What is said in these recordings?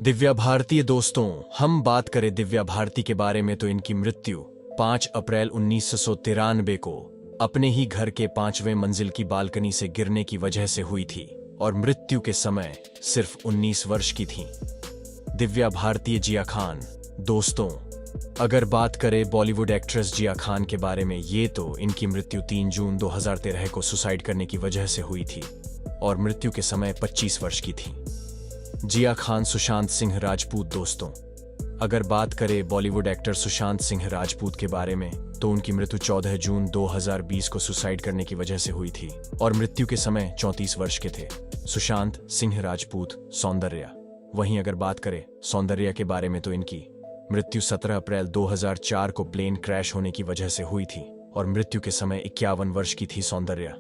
दिव्या भारती। दोस्तों, हम बात करें दिव्या भारती के बारे में तो इनकी मृत्यु 5 अप्रैल 1993 को अपने ही घर के 5वें मंजिल की बालकनी से गिरने की वजह से हुई थी और मृत्यु के समय सिर्फ 19 वर्ष की थी। दिव्या भारती जिया खान। दोस्तों, अगर बात करें बॉलीवुड एक्ट्रेस जिया खान के बारे में, ये तो इनकी मृत्यु 3 जून 2013 को सुसाइड करने की वजह से हुई थी और मृत्यु के समय 25 वर्ष की थी। जिया खान सुशांत सिंह राजपूत। दोस्तों, अगर बात करें बॉलीवुड एक्टर सुशांत सिंह राजपूत के बारे में, तो उनकी मृत्यु 14 जून 2020 को सुसाइड करने की वजह से हुई थी और मृत्यु के समय 34 वर्ष के थे। सुशांत सिंह राजपूत सौंदर्या। वहीं अगर बात करें सौंदर्या के बारे में, तो इनकी मृत्यु 17 अप्रैल 2004 को प्लेन क्रैश होने की वजह से हुई थी और मृत्यु के समय 51 वर्ष की थी सौंदर्या।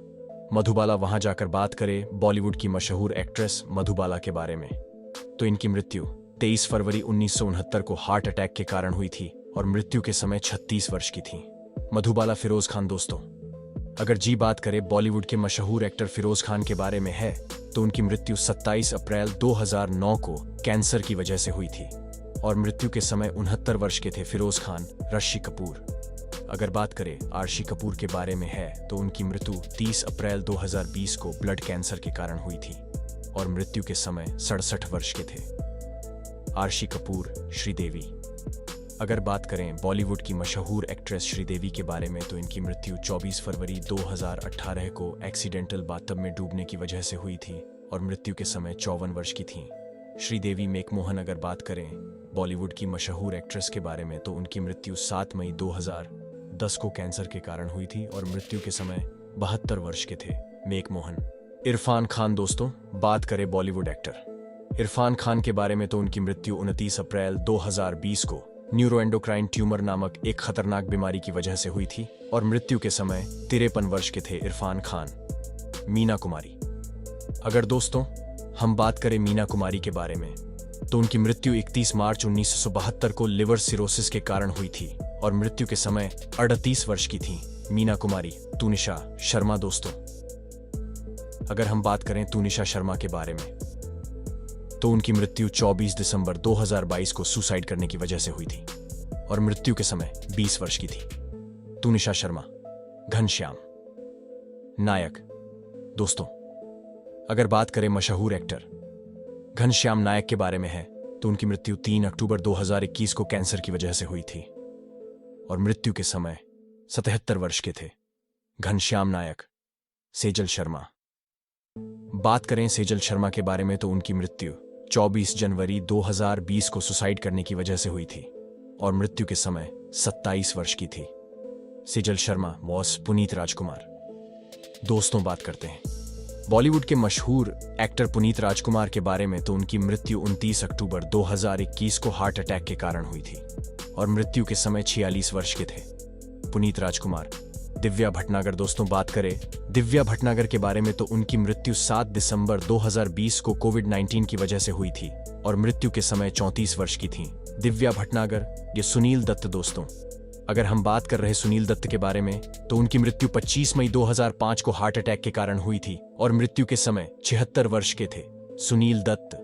मधुबाला। वहां जाकर बात करें बॉलीवुड की मशहूर एक्ट्रेस मधुबाला के बारे में, तो इनकी मृत्यु 23 फरवरी 1969 को हार्ट अटैक के कारण हुई थी और मृत्यु के समय 36 वर्ष की थी। मधुबाला। फिरोज खान। दोस्तों, अगर बात करें बॉलीवुड के मशहूर एक्टर फिरोज खान के बारे में है, तो उनकी मृत्यु 27 अप्रैल 2009 को कैंसर की वजह से हुई थी और मृत्यु के समय 69 वर्ष के थे फिरोज खान। ऋषि कपूर। अगर बात करें आर्शी कपूर के बारे में है, तो उनकी मृत्यु 30 अप्रैल 2020 को ब्लड कैंसर के कारण हुई थी और मृत्यु के समय 67 वर्ष के थे। आर्शी कपूर। श्रीदेवी। अगर बात करें बॉलीवुड की मशहूर एक्ट्रेस श्रीदेवी के बारे में, तो इनकी मृत्यु 24 फरवरी 2018 को एक्सीडेंटल बाथटब में डूबने की वजह से हुई थी और मृत्यु के समय 54 वर्ष की थी। श्रीदेवी मेकमोहन। अगर बात करें बॉलीवुड की मशहूर एक्ट्रेस के बारे में, तो उनकी मृत्यु 7 मई 2010 को कैंसर के कारण हुई थी और मृत्यु के समय 72 वर्ष के थे। मेकमोहन। इरफान खान। दोस्तों, बात करें बॉलीवुड एक्टर इरफान खान के बारे में, तो उनकी मृत्यु 29 अप्रैल 2020 को न्यूरोएंडोक्राइन ट्यूमर नामक एक खतरनाक बीमारी की वजह से हुई थी और मृत्यु के समय 53 वर्ष के थे इरफान खान। मीना कुमारी। अगर दोस्तों हम बात करें मीना कुमारी के बारे में, तो उनकी मृत्यु 31 मार्च 1972 को लिवर सिरोसिस के कारण हुई थी और मृत्यु के समय 38 वर्ष की थी। मीना कुमारी। तूनिशा शर्मा। दोस्तों, अगर हम बात करें तूनिशा शर्मा के बारे में, तो उनकी मृत्यु 24 दिसंबर 2022 को सुसाइड करने की वजह से हुई थी और मृत्यु के समय 20 वर्ष की थी। तूनिशा शर्मा। घनश्याम नायक। दोस्तों, अगर बात करें मशहूर एक्टर घनश्याम नायक के बारे में है, तो उनकी मृत्यु 3 अक्टूबर 2021 को कैंसर की वजह से हुई थी और मृत्यु के समय 77 वर्ष के थे। घनश्याम नायक। सेजल शर्मा। बात करें सेजल शर्मा के बारे में, तो उनकी मृत्यु 24 जनवरी 2020 को सुसाइड करने की वजह से हुई थी और मृत्यु के समय 27 वर्ष की थी। सेजल शर्मा बॉस पुनीत राजकुमार। दोस्तों, बात करते हैं बॉलीवुड के मशहूर एक्टर पुनीत राजकुमार के बारे में, तो उनकी मृत्यु 29 अक्टूबर 2021 को हार्ट अटैक के कारण हुई थी और मृत्यु के समय 46 वर्ष के थे। पुनीत राजकुमार। दिव्या भटनागर। दोस्तों, बात करें दिव्या भटनागर के बारे में, तो उनकी मृत्यु 7 दिसंबर 2020 को कोविड-19 की वजह से हुई थी और मृत्यु के समय 34 वर्ष की थी। दिव्या भटनागर। ये सुनील दत्त। दोस्तों, अगर हम बात कर रहे सुनील दत्त के बारे में, तो उनकी मृत्यु 25 मई 2005 को हार्ट अटैक के कारण हुई थी और मृत्यु के समय 76 वर्ष के थे। सुनील दत्त।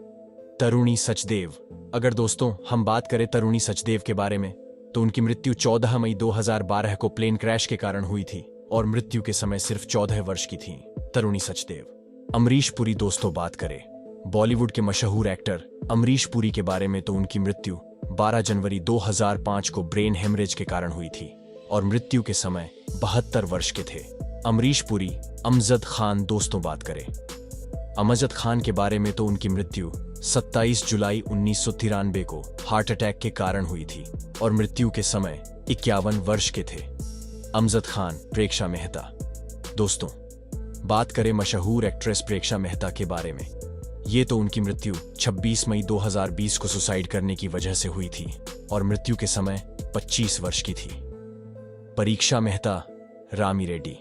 तरुणी सचदेव। अगर दोस्तों हम बात करें तरुणी सचदेव के बारे में, तो उनकी मृत्यु 14 मई 2012 को प्लेन क्रैश के कारण हुई थी और मृत्यु के समय सिर्फ 14 वर्ष की थी। तरुणी सचदेव। अमरीश पुरी। दोस्तों, बात करें बॉलीवुड के मशहूर एक्टर अमरीश पुरी के बारे में, तो उनकी मृत्यु 12 जनवरी 2005 को ब्रेन हेमरेज के कारण हुई थी और मृत्यु के समय 72 वर्ष के थे। अमरीश पुरी। अमजद खान। दोस्तों, बात करें अमजद खान के बारे में, तो उनकी मृत्यु 27 जुलाई 1993 को हार्ट अटैक के कारण हुई थी और मृत्यु के समय 51 वर्ष के थे। अमजद खान। प्रेक्षा मेहता। दोस्तों, बात करें मशहूर एक्ट्रेस प्रेक्षा मेहता के बारे में, ये तो उनकी मृत्यु 26 मई 2020 को सुसाइड करने की वजह से हुई थी और मृत्यु के समय 25 वर्ष की थी। परीक्षा मेहता। रामी रेड्डी।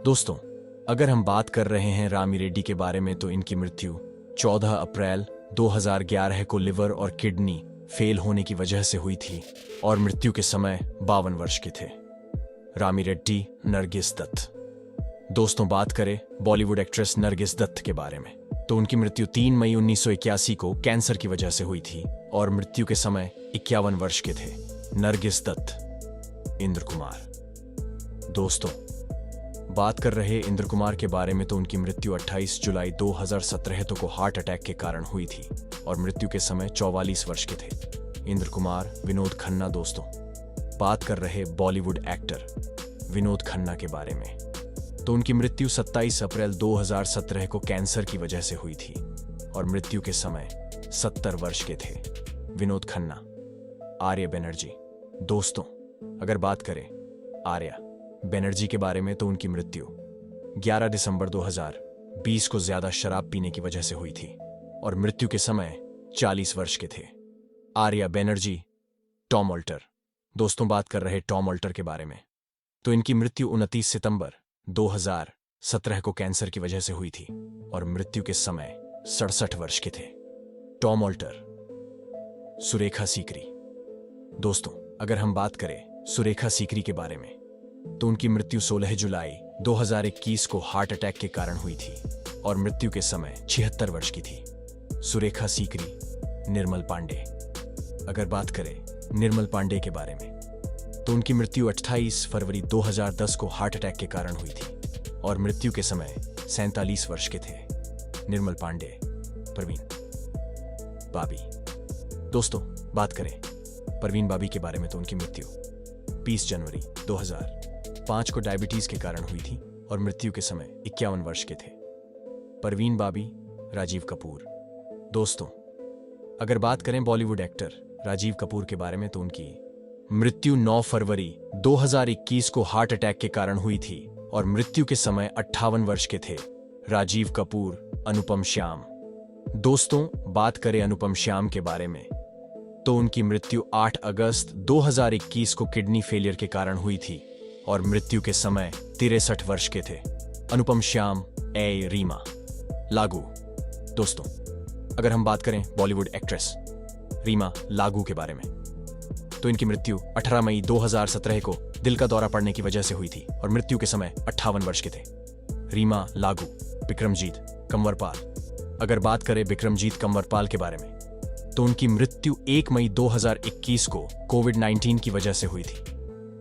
दोस्तों, अगर हम बात कर रहे हैं रामी रेड्डी के बारे में, तो इनकी मृत्यु 14 अप्रैल 2011 को लिवर और किडनी फेल होने की वजह से हुई थी और मृत्यु के समय 52 वर्ष के थे। रामी रेड्डी। नरगिस दत्त। दोस्तों, बात करें बॉलीवुड एक्ट्रेस नरगिस दत्त के बारे में, तो उनकी मृत्यु 3 मई 1981 को कैंसर की वजह से हुई थी और मृत्यु के समय 51 वर्ष के थे। नरगिस दत्त। इंद्र कुमार। दोस्तों, बात कर रहे इंद्र कुमार के बारे में तो उनकी मृत्यु 28 जुलाई 2017 को हार्ट अटैक के कारण हुई थी और मृत्यु के समय 44 वर्ष के थे। इंद्र कुमार। विनोद खन्ना। दोस्तों, बात कर रहे बॉलीवुड एक्टर विनोद खन्ना के बारे में तो उनकी मृत्यु 27 अप्रैल 2017 को कैंसर की वजह से हुई थी और मृत्यु के समय 70 वर्ष के थे। विनोद खन्ना। आर्या बनर्जी। दोस्तों, अगर बात करें आर्या बनर्जी के बारे में तो उनकी मृत्यु 11 दिसंबर 2020 को ज्यादा शराब पीने की वजह से हुई थी और मृत्यु के समय 40 वर्ष के थे। आर्या बनर्जी। Tom Alter. दोस्तों, बात कर रहे टॉम ऑल्टर के बारे में तो इनकी मृत्यु 29 सितंबर 2017 को कैंसर की वजह से हुई थी और मृत्यु के समय 67 वर्ष के थे। Tom Alter. सुरेखा सीकरी। दोस्तों, अगर हम बात करें सुरेखा सीकरी के बारे में तो उनकी मृत्यु 16 जुलाई 2021 को हार्ट अटैक के कारण हुई थी और मृत्यु के समय 76 वर्ष की थी। सुरेखा सीकरी। निर्मल पांडे। अगर बात करें निर्मल पांडे के बारे में तो उनकी मृत्यु 28 फरवरी 2010 को हार्ट अटैक के कारण हुई थी और मृत्यु के समय 47 वर्ष के थे। निर्मल पांडे। परवीन बाबी। दोस्तों, बात करें परवीन बाबी के बारे में तो उनकी मृत्यु 20 जनवरी 2005 को डायबिटीज के कारण हुई थी और मृत्यु के समय 51 वर्ष के थे। परवीन बाबी। राजीव कपूर। दोस्तों, अगर बात करें बॉलीवुड एक्टर राजीव कपूर के बारे में तो उनकी मृत्यु 9 फरवरी 2021 को हार्ट अटैक के कारण हुई थी और मृत्यु के समय 58 वर्ष के थे। राजीव कपूर। अनुपम श्याम। दोस्तों, बात करें अनुपम श्याम के बारे में तो उनकी मृत्यु 8 अगस्त 2021 को किडनी फेलियर के कारण हुई थी और मृत्यु के समय 63 वर्ष के थे। अनुपम श्याम। ए रीमा लागू। दोस्तों, अगर हम बात करें बॉलीवुड एक्ट्रेस रीमा लागू के बारे में तो इनकी मृत्यु 18 मई 2017 को दिल का दौरा पड़ने की वजह से हुई थी और मृत्यु के समय 58 वर्ष के थे। रीमा लागू। विक्रमजीत कंवरपाल। अगर बात करें विक्रमजीत कंवरपाल के बारे में तो उनकी मृत्यु 1 मई 2021 को कोविड-19 की वजह से हुई थी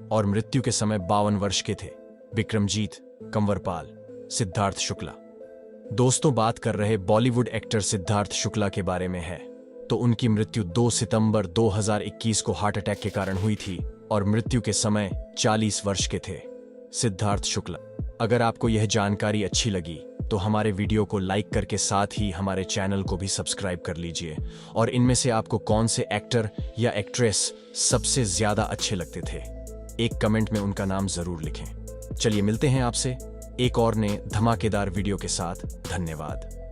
और मृत्यु के समय 52 वर्ष के थे। विक्रमजीत कंवरपाल। सिद्धार्थ शुक्ला। दोस्तों, बात कर रहे बॉलीवुड एक्टर सिद्धार्थ शुक्ला के बारे में है तो उनकी मृत्यु 2 सितंबर 2021 को हार्ट अटैक के कारण हुई थी और मृत्यु के समय 40 वर्ष के थे। सिद्धार्थ शुक्ला। अगर आपको यह जानकारी अच्छी लगी तो हमारे वीडियो को लाइक करके साथ ही हमारे चैनल को भी सब्सक्राइब कर लीजिए और इनमें से आपको कौन से एक्टर या एक्ट्रेस सबसे ज्यादा अच्छे लगते थे एक कमेंट में उनका नाम जरूर लिखें। चलिए, मिलते हैं आपसे एक और नए धमाकेदार वीडियो के साथ। धन्यवाद।